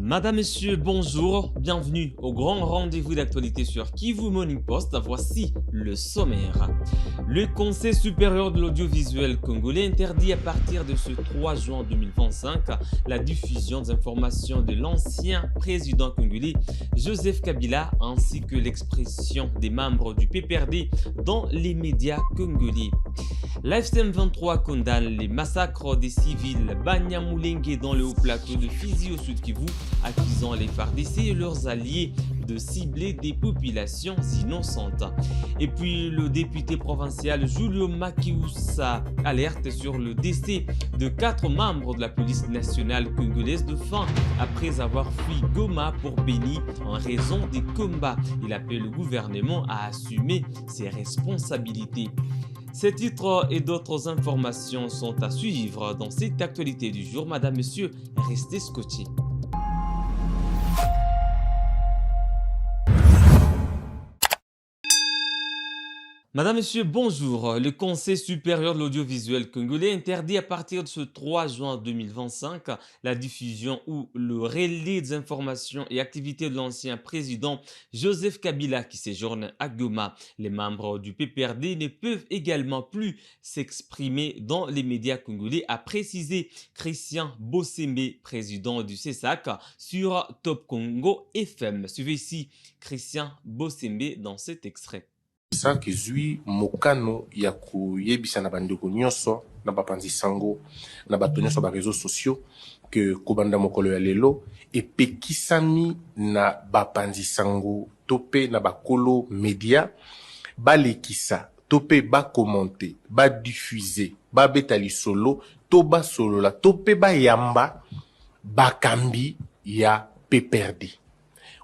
Madame, Monsieur, bonjour, bienvenue au grand rendez-vous d'actualité sur Kivu Morning Post. Voici le sommaire. Le Conseil supérieur de l'audiovisuel congolais interdit à partir de ce 3 juin 2025 la diffusion des informations de l'ancien président congolais Joseph Kabila ainsi que l'expression des membres du PPRD dans les médias congolais. L'AFCM 23 condamne les massacres des civils Banyamulenge dans le haut plateau de Fizi au sud Kivu, accusant les FARDC et leurs alliés de cibler des populations innocentes. Et puis le député provincial Julio Makiusa alerte sur le décès de 4 membres de la police nationale congolaise de faim après avoir fui Goma pour Beni en raison des combats. Il appelle le gouvernement à assumer ses responsabilités. Ces titres et d'autres informations sont à suivre dans cette actualité du jour. Madame, Monsieur, restez scotchés. Madame, Monsieur, bonjour. Le Conseil supérieur de l'audiovisuel congolais interdit à partir de ce 3 juin 2025 la diffusion ou le relais des informations et activités de l'ancien président Joseph Kabila qui séjourne à Goma. Les membres du PPRD ne peuvent également plus s'exprimer dans les médias congolais, a précisé Christian Bossembe, président du CESAC, sur Top Congo FM. Suivez ici Christian Bossembe dans cet extrait. Ça que zui mokano ya kuyebisa na bandeko nyonso na bapanzi sango na bato nyonso ba réseaux sociaux que kobanda mokolo ya lelo epekisami na bapanzi sango tope na bakolo media balekisa tope ba commenter ba diffuser ba betali solo to ba solo la tope ba yamba bakambi ya PPRD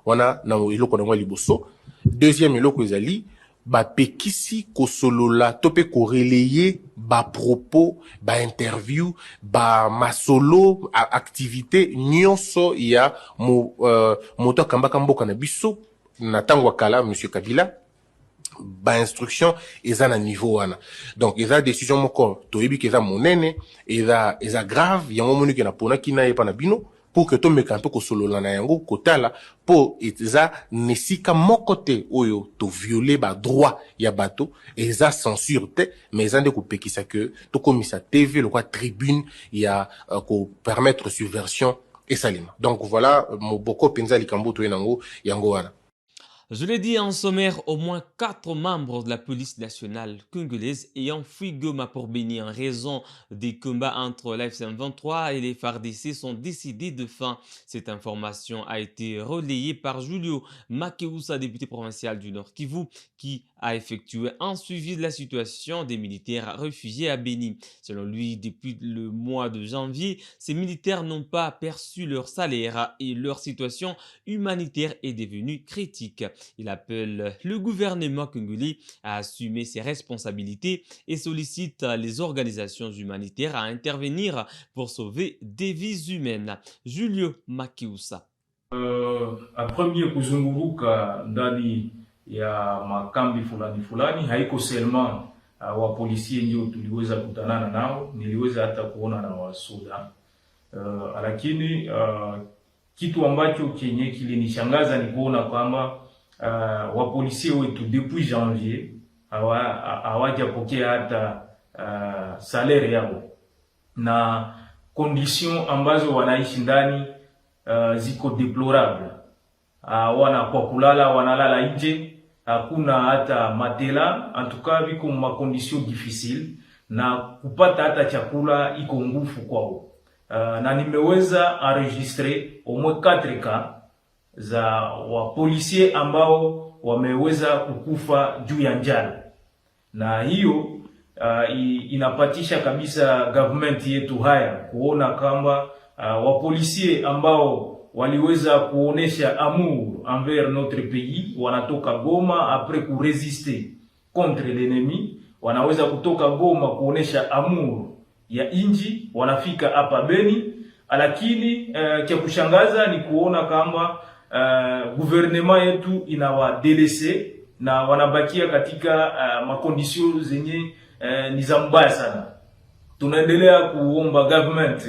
wana na eloko na liboso. Deuxième eloko ezali ba pekisi kosolola tope koreleye ba propos ba interview ba masolo activité nyonso ya moto kambaka mboka na biso na tango kala monsieur Kabila ba instruction eza na niveau wana. Donc eza décision moko toyebi ke eza monene eza grave yango moni ke na pona kina yepa na bino pour que to meka un peu kosolola na yango kotala po eza nesika mokote oyo to violer ba droit ya bato eza censure te mais eza nde kopekisa que to komisa TV le quoi tribune ya ko permettre subversion et salima. Donc voilà moboko penza likambo to yango wana. Je l'ai dit en sommaire, au moins 4 membres de la police nationale congolaise ayant fui Goma pour Beni en raison des combats entre l'AFCM 23 et les FARDC sont décédés de faim. Cette information a été relayée par Julio Makiusa, député provincial du Nord Kivu, qui a effectué un suivi de la situation des militaires réfugiés à Beni. Selon lui, depuis le mois de janvier, ces militaires n'ont pas perçu leur salaire et leur situation humanitaire est devenue critique. Il appelle le gouvernement congolais à assumer ses responsabilités et sollicite les organisations humanitaires à intervenir pour sauver des vies humaines. Julio Makiusa. Premier kuzunguruka ndani ya makambi fulani haiko seulement wa polisi ndio tuliweza kutanana nao, niliweza hata kuona na wasuda lakini kitu ambacho kenye kilinishangaza ni kuona kwamba wa polisi wetu depuis janvier hawajapokea hata salaire yao na condition ambazo wanaishi ndani ziko deplorable. Wana kwa kulala wanalala nje, hakuna hata matela, en tout cas biko ma condition difficile na kupata hata chakula iko ngufu kwao. Na nimeweza enregistrer au moins 4 cas za wa policier ambao wameweza kukufa juu ya njala, na hiyo inapatisha kabisa government yetu haya kuona kama wa policier ambao waliweza kuonesha amour envers notre pays wanatoka Goma après ku résister contre l'ennemi, wanaweza kutoka Goma kuonesha amour ya inji wanafika hapa Beni, lakini kia kushangaza ni kuona kama gouvernement yetu inawadelese na wanabakia katika makondisio zenye ni za mbaya sana. Tunaendelea kuomba government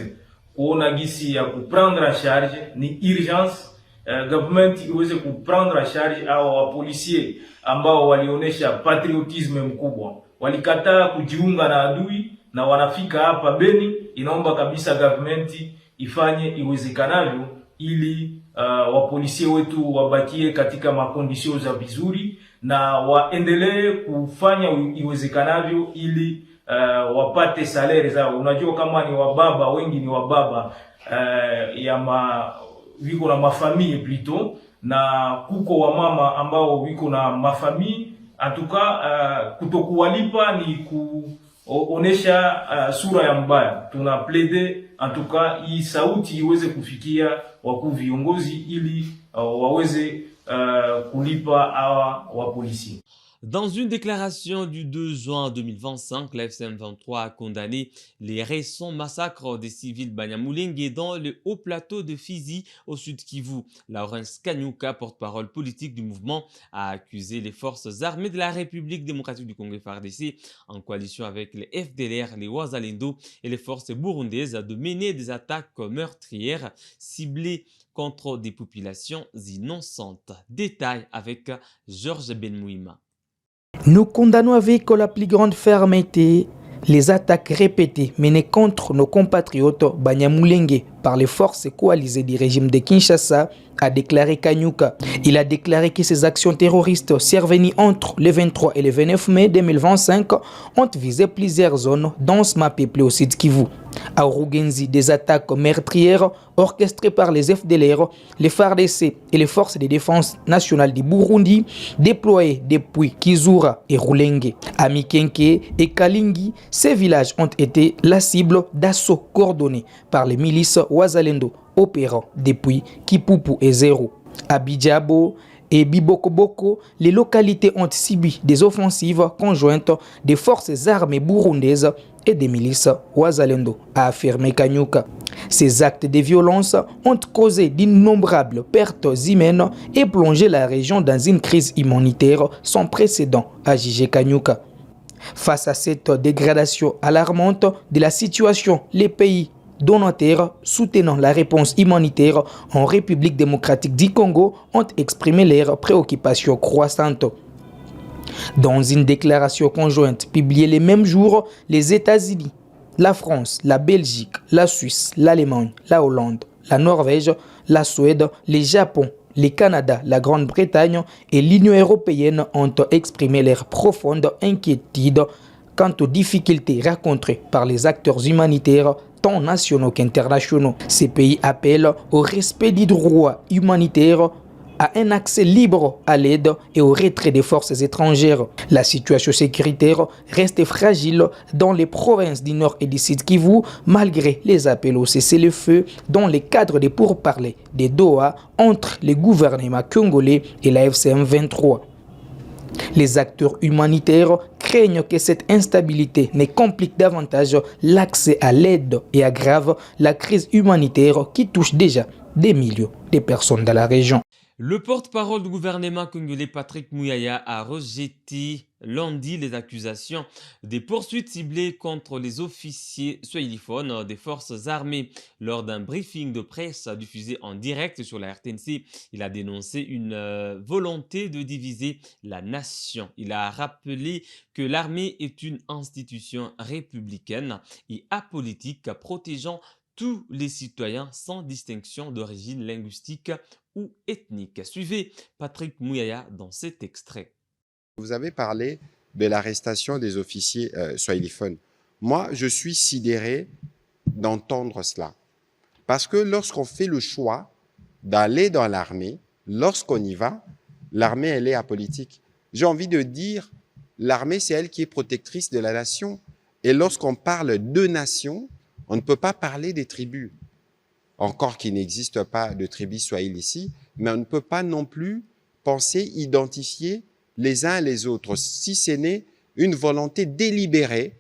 kuona gisi ya kuprendre a charge ni urgence. Government iweze kuprendre a charge au wapolisie ambao walionyesha patriotisme mkubwa, walikataa kujiunga na adui na wanafika hapa Beni. Inaomba kabisa government ifanye iwezekanavyo ili wapolisie wetu wabakie katika makondisio za vizuri na waendelee kufanya iwezekanavyo ili wapate salary zao. Unajua kama ni wababa, wengi ni wababa viko na mafamii plutôt, na kuko wamama ambao viko na mafamii. Atuka kutokuwalipa ni kuonesha sura ya mbaya. Tuna plaide atuka hii sauti iweze kufikia wakuu viongozi ili waweze kulipa hawa wa polisi. Dans une déclaration du 2 juin 2025, la FCM23 a condamné les récents massacres des civils Banyamulenge dans le haut plateau de Fizi au sud Kivu. Lawrence Kanyuka, porte-parole politique du mouvement, a accusé les forces armées de la République démocratique du Congo FARDC, en coalition avec les FDLR, les Wazalendo et les forces burundaises, de mener des attaques meurtrières ciblées contre des populations innocentes. Détail avec Georges Benmouima. Nous condamnons avec la plus grande fermeté les attaques répétées menées contre nos compatriotes Banyamulenge par les forces coalisées du régime de Kinshasa, a déclaré Kanyuka. Il a déclaré que ces actions terroristes survenues entre le 23 et le 29 mai 2025 ont visé plusieurs zones densément peuplées au sud Kivu. À Rugenzi, des attaques meurtrières orchestrées par les FDLR, les FARDC et les forces de défense nationales du Burundi déployées depuis Kizura et Rulenge. À Mikenke et Kalingi, ces villages ont été la cible d'assauts coordonnés par les milices Wazalendo opérant depuis Kipupu et Zéro. À Bidjabo et Bibokoboko, les localités ont subi des offensives conjointes des forces armées burundaises et des milices Wazalendo, a affirmé Kanyuka. Ces actes de violence ont causé d'innombrables pertes humaines et plongé la région dans une crise humanitaire sans précédent, a jugé Kanyuka. Face à cette dégradation alarmante de la situation, les pays donateurs soutenant la réponse humanitaire en République démocratique du Congo ont exprimé leurs préoccupations croissantes. Dans une déclaration conjointe publiée le même jour, les États-Unis, la France, la Belgique, la Suisse, l'Allemagne, la Hollande, la Norvège, la Suède, le Japon, le Canada, la Grande-Bretagne et l'Union européenne ont exprimé leur profonde inquiétude quant aux difficultés rencontrées par les acteurs humanitaires tant nationaux qu'internationaux. Ces pays appellent au respect des droits humanitaires, à un accès libre à l'aide et au retrait des forces étrangères. La situation sécuritaire reste fragile dans les provinces du Nord et du Sud Kivu, malgré les appels au cessez-le-feu dans le cadre des pourparlers de Doha entre le gouvernement congolais et la FCM23. Les acteurs humanitaires craignent que cette instabilité ne complique davantage l'accès à l'aide et aggrave la crise humanitaire qui touche déjà des millions de personnes dans la région. Le porte-parole du gouvernement congolais Patrick Muyaya a rejeté lundi les accusations des poursuites ciblées contre les officiers swahiliphones des forces armées. Lors d'un briefing de presse diffusé en direct sur la RTNC, il a dénoncé une volonté de diviser la nation. Il a rappelé que l'armée est une institution républicaine et apolitique protégeant tous les citoyens sans distinction d'origine linguistique ou ethnique. Suivez Patrick Muyaya dans cet extrait. Vous avez parlé de l'arrestation des officiers swahiliphones. Moi, je suis sidéré d'entendre cela. Parce que lorsqu'on fait le choix d'aller dans l'armée, lorsqu'on y va, l'armée, elle est apolitique. J'ai envie de dire, l'armée, c'est elle qui est protectrice de la nation. Et lorsqu'on parle de nation, on ne peut pas parler des tribus. Encore qu'il n'existe pas de tribus swahili ici, mais on ne peut pas non plus penser, identifier les uns les autres, si ce n'est une volonté délibérée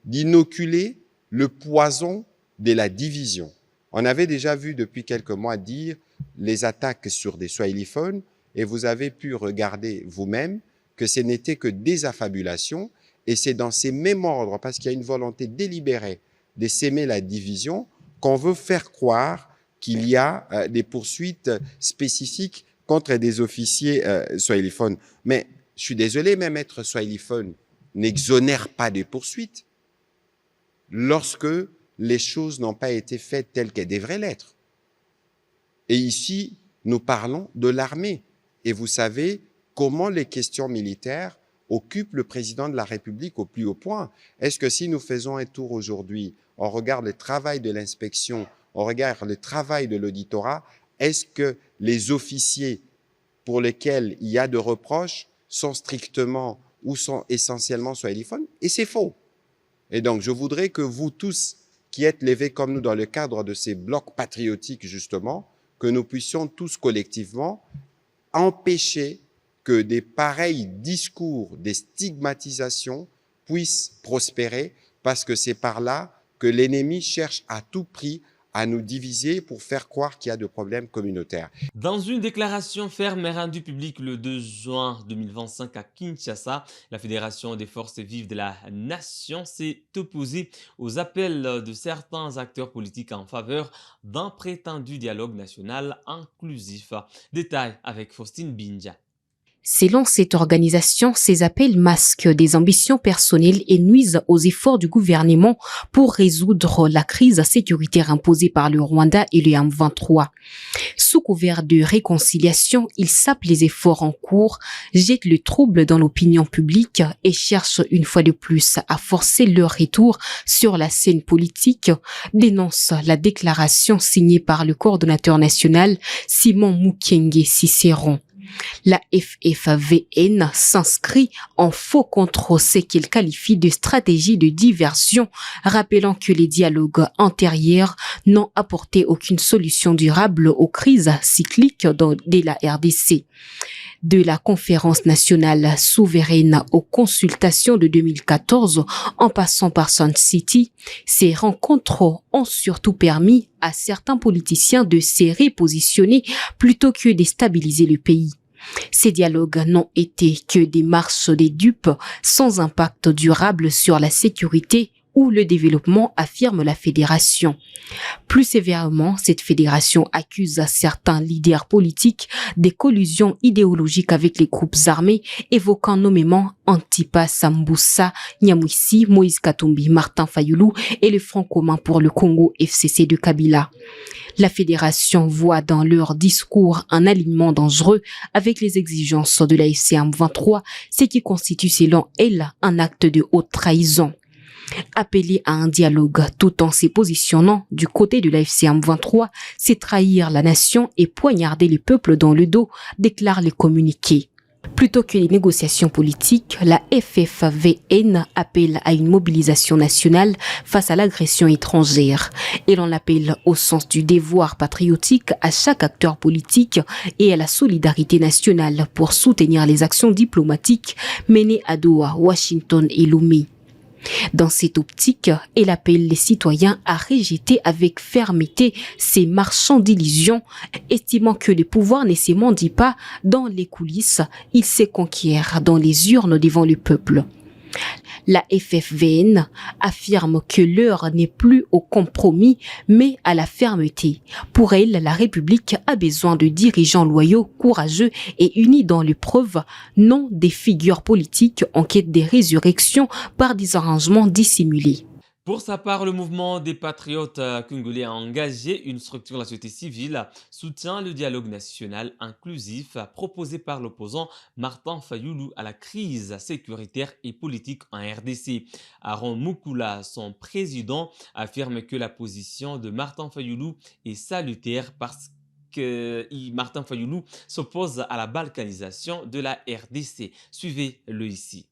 d'inoculer le poison de la division. On avait déjà vu depuis quelques mois dire les attaques sur des swahiliphones et vous avez pu regarder vous-même que ce n'était que des affabulations et c'est dans ces mêmes ordres, parce qu'il y a une volonté délibérée de s'aimer la division, qu'on veut faire croire qu'il y a des poursuites spécifiques contre des officiers swahiliphones. Mais je suis désolé, même être swahiliphone n'exonère pas des poursuites lorsque les choses n'ont pas été faites telles qu'elles devraient l'être. Et ici, nous parlons de l'armée. Et vous savez comment les questions militaires occupent le président de la République au plus haut point. Est-ce que si nous faisons un tour aujourd'hui, on regarde le travail de l'inspection, on regarde le travail de l'auditorat, est-ce que les officiers pour lesquels il y a de reproches sont strictement ou sont essentiellement swahiliphones? Et c'est faux. Et donc, je voudrais que vous tous qui êtes levés comme nous dans le cadre de ces blocs patriotiques, justement, que nous puissions tous collectivement empêcher que des pareils discours, des stigmatisations puissent prospérer, parce que c'est par là que l'ennemi cherche à tout prix à nous diviser pour faire croire qu'il y a des problèmes communautaires. Dans une déclaration ferme rendue publique le 2 juin 2025 à Kinshasa, la Fédération des forces vives de la nation s'est opposée aux appels de certains acteurs politiques en faveur d'un prétendu dialogue national inclusif. Détail avec Faustine Binja. Selon cette organisation, ces appels masquent des ambitions personnelles et nuisent aux efforts du gouvernement pour résoudre la crise sécuritaire imposée par le Rwanda et le M23. Sous couvert de réconciliation, ils sapent les efforts en cours, jettent le trouble dans l'opinion publique et cherchent une fois de plus à forcer leur retour sur la scène politique, dénonce la déclaration signée par le coordonnateur national Simon Mukenge Cicéron. La FFVN s'inscrit en faux contre ce qu'il qualifie de stratégie de diversion, rappelant que les dialogues antérieurs n'ont apporté aucune solution durable aux crises cycliques de la RDC. De la conférence nationale souveraine aux consultations de 2014 en passant par Sun City, ces rencontres ont surtout permis à certains politiciens de se repositionner plutôt que de déstabiliser le pays. Ces dialogues n'ont été que des marches des dupes sans impact durable sur la sécurité ou le développement, affirme la fédération. Plus sévèrement, cette fédération accuse certains leaders politiques des collusions idéologiques avec les groupes armés, évoquant nommément Antipas Sambusa, Nyamwisi, Moïse Katumbi, Martin Fayulu et le Front commun pour le Congo FCC de Kabila. La fédération voit dans leur discours un alignement dangereux avec les exigences de la FCM23, ce qui constitue selon elle un acte de haute trahison. Appeler à un dialogue tout en se positionnant du côté de la FCM23, c'est trahir la nation et poignarder le peuple dans le dos, déclare le communiqué. Plutôt que les négociations politiques, la FFVN appelle à une mobilisation nationale face à l'agression étrangère. Et l'on appelle au sens du devoir patriotique à chaque acteur politique et à la solidarité nationale pour soutenir les actions diplomatiques menées à Doha, Washington et Lomé. Dans cette optique, elle appelle les citoyens à rejeter avec fermeté ces marchands d'illusions, estimant que le pouvoir ne se mendie pas dans les coulisses, il se conquiert dans les urnes devant le peuple. La FFVN affirme que l'heure n'est plus au compromis, mais à la fermeté. Pour elle, la République a besoin de dirigeants loyaux, courageux et unis dans l'épreuve, non des figures politiques en quête de résurrection par des arrangements dissimulés. Pour sa part, le mouvement des patriotes congolais a engagé une structure de la société civile, soutient le dialogue national inclusif proposé par l'opposant Martin Fayulu à la crise sécuritaire et politique en RDC. Aaron Mukula, son président, affirme que la position de Martin Fayulu est salutaire parce que Martin Fayulu s'oppose à la balkanisation de la RDC. Suivez-le ici.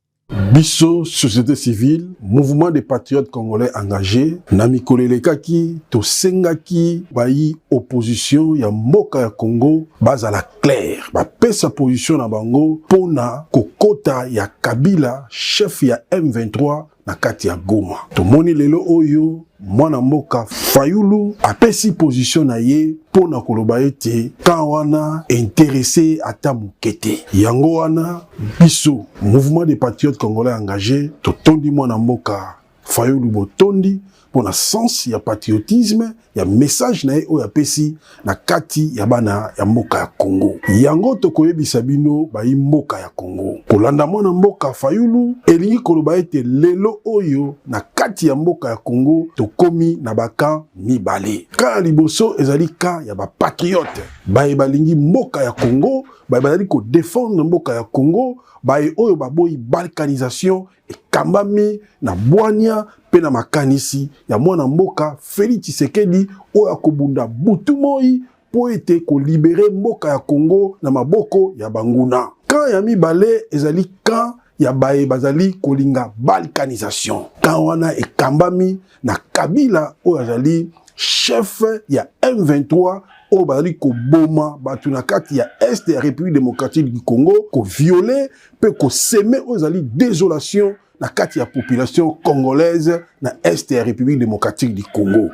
Bisso, société civile, mouvement des patriotes congolais engagés, Namikolelekaki, Tosengaki, Bayi, opposition, ya mboka ya Congo, base à la claire, ba pesa position na bango, pona, kokota ya Kabila, chef ya M23, na kati ya Goma. Tomoni lelo oyo, mwana mboka Fayulu, apesi position na ye, pona koloba ete, kawana, intéressé ata mukete. Yango wana, biso, mouvement des patriotes congolais engagés, totondi mwana mboka Fayulu botondi, pour na sens ya patriotisme ya message na ye oyo apesi na kati ya bana ya mboka ya Congo. Yango tokoyebisa bino bayi mboka ya Congo. Kolanda mwana mboka Fayulu elingi koloba ete lelo oyo na kati ya mboka ya Congo tokomi na baka mibale. Ka liboso ezali ka ya ba patriote. Baye balingi mboka ya Congo, baye bazali ko défendre mboka ya Congo, baye oyo baboyi balkanisation ekambami na bwania pe na makanisi ya mwana mboka Félix Tshisekedi oyo akobunda butu moi po ete ko libérer mboka ya Congo na maboko ya banguna. Kan ya mibale ezali kan ya baye bazali kolinga balkanisation. Kan wana ekambami na Kabila oyo azali chef ya M23 oyo bazali koboma batu na kati ya Est ya République démocratique du Congo, ko violer pe ko semer oyo ezali désolation na kati ya population congolaise na Est ya République démocratique du Congo.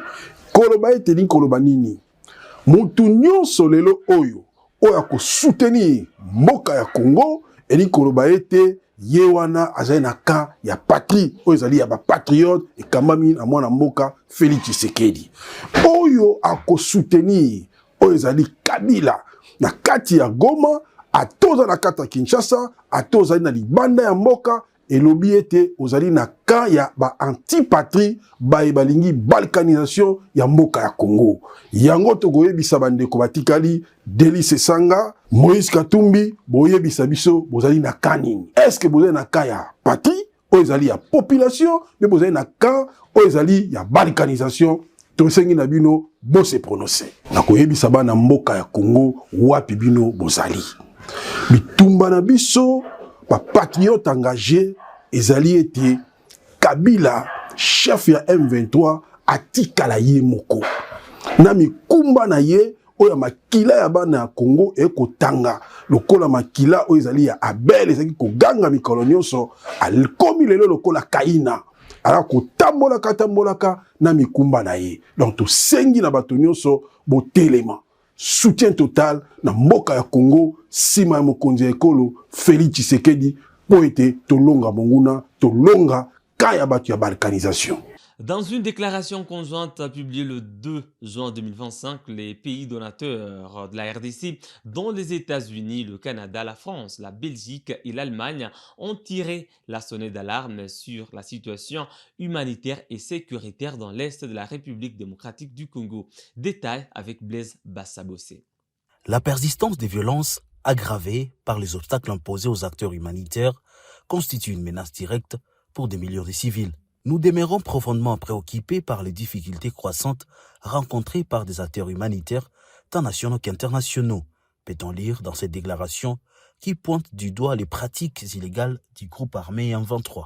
Koloba ete ni koloba nini? Mutu nyonso lelo oyo ko soutenir mboka ya Congo eni koloba ete ye wana azali na ka ya patrie oyo ezali ya ba patriote ekambami na mwana mboka Félix Tshisekedi. Oyo ako soutenir oyo ezali Kabila na kati ya Goma, atoza na kati ya Kinshasa, atoza na libanda ya mboka, elobi ete ozali na ka ya ba antipatrie baye balingi balkanisation ya mboka ya Congo. Yango tokoyebisa bandeko batikali Delice Sanga, Moïse Katumbi, boyebisa biso bozali na kanini. Est-ce que bozali na ka ya patrie oyo ezali ya population, mais bozali na ka oyo ezali ya balkanisation? Tosengi na bino bo se prononcer. Na koyebisa bana mboka ya Congo wapi bino bozali. Bitumba na biso ba patriote engagé ezali ete Kabila chef ya M23 atikala ye moko. Na mikumba na ye oyo makila ya bana ya Congo ekotanga lokola makila oyo ezali ya Abel ezali koganga mikolo nyonso alikomi lelo lokola Kaina. Ala kotambolaka na mikumba na ye. Donc to sengi na bato nyonso botelema. Soutien total na mboka ya Congo sima ya mokonzi ya ekolo Félix Tshisekedi po ete tolonga monguna, tolonga kaya bato ya balkanisation. Dans une déclaration conjointe publiée le 2 juin 2025, les pays donateurs de la RDC, dont les États-Unis, le Canada, la France, la Belgique et l'Allemagne, ont tiré la sonnette d'alarme sur la situation humanitaire et sécuritaire dans l'Est de la République démocratique du Congo. Détail avec Blaise Bassabossé. La persistance des violences aggravées par les obstacles imposés aux acteurs humanitaires constitue une menace directe pour des millions de civils. Nous demeurons profondément préoccupés par les difficultés croissantes rencontrées par des acteurs humanitaires, tant nationaux qu'internationaux, peut-on lire dans cette déclaration qui pointe du doigt les pratiques illégales du groupe armé M23.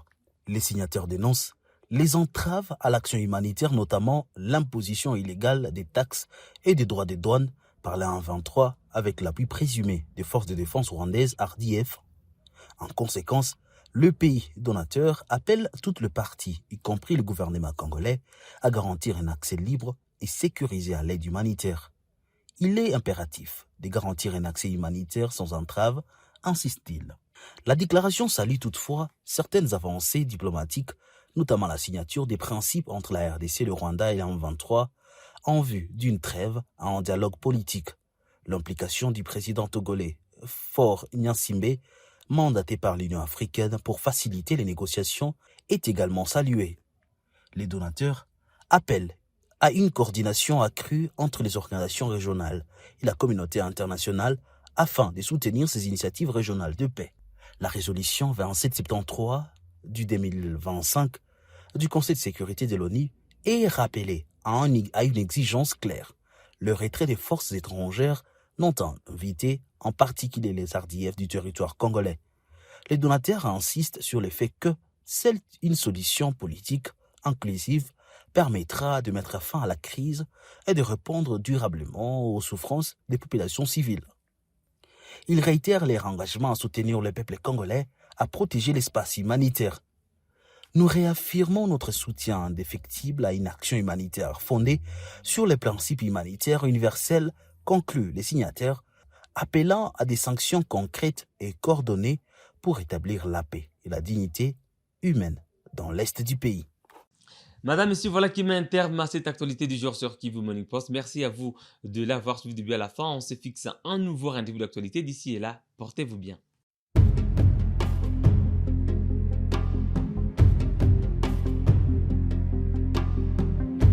Les signataires dénoncent les entraves à l'action humanitaire, notamment l'imposition illégale des taxes et des droits de douane par la M23 avec l'appui présumé des forces de défense rwandaises RDF. En conséquence, le pays donateur appelle toutes les parties, y compris le gouvernement congolais, à garantir un accès libre et sécurisé à l'aide humanitaire. Il est impératif de garantir un accès humanitaire sans entrave, insiste-t-il. La déclaration salue toutefois certaines avancées diplomatiques, notamment la signature des principes entre la RDC, le Rwanda et la M23, en vue d'une trêve à un dialogue politique. L'implication du président togolais Faure Gnassingbé, mandaté par l'Union africaine pour faciliter les négociations, est également saluée. Les donateurs appellent à une coordination accrue entre les organisations régionales et la communauté internationale afin de soutenir ces initiatives régionales de paix. La résolution 2773 du 2025 du Conseil de sécurité de l'ONU est rappelée à une exigence claire, le retrait des forces étrangères non invitées, en particulier les RDF du territoire congolais. Les donateurs insistent sur le fait que seule une solution politique inclusive permettra de mettre fin à la crise et de répondre durablement aux souffrances des populations civiles. Ils réitèrent leur engagement à soutenir le peuple congolais, à protéger l'espace humanitaire. Nous réaffirmons notre soutien indéfectible à une action humanitaire fondée sur les principes humanitaires universels, concluent les signataires, appelant à des sanctions concrètes et coordonnées pour établir la paix et la dignité humaine dans l'Est du pays. Madame, Monsieur, voilà qui met un terme à cette actualité du jour sur Kivu Morning Post. Merci à vous de l'avoir suivi du début à la fin. On se fixe un nouveau rendez-vous d'actualité. D'ici et là, portez-vous bien.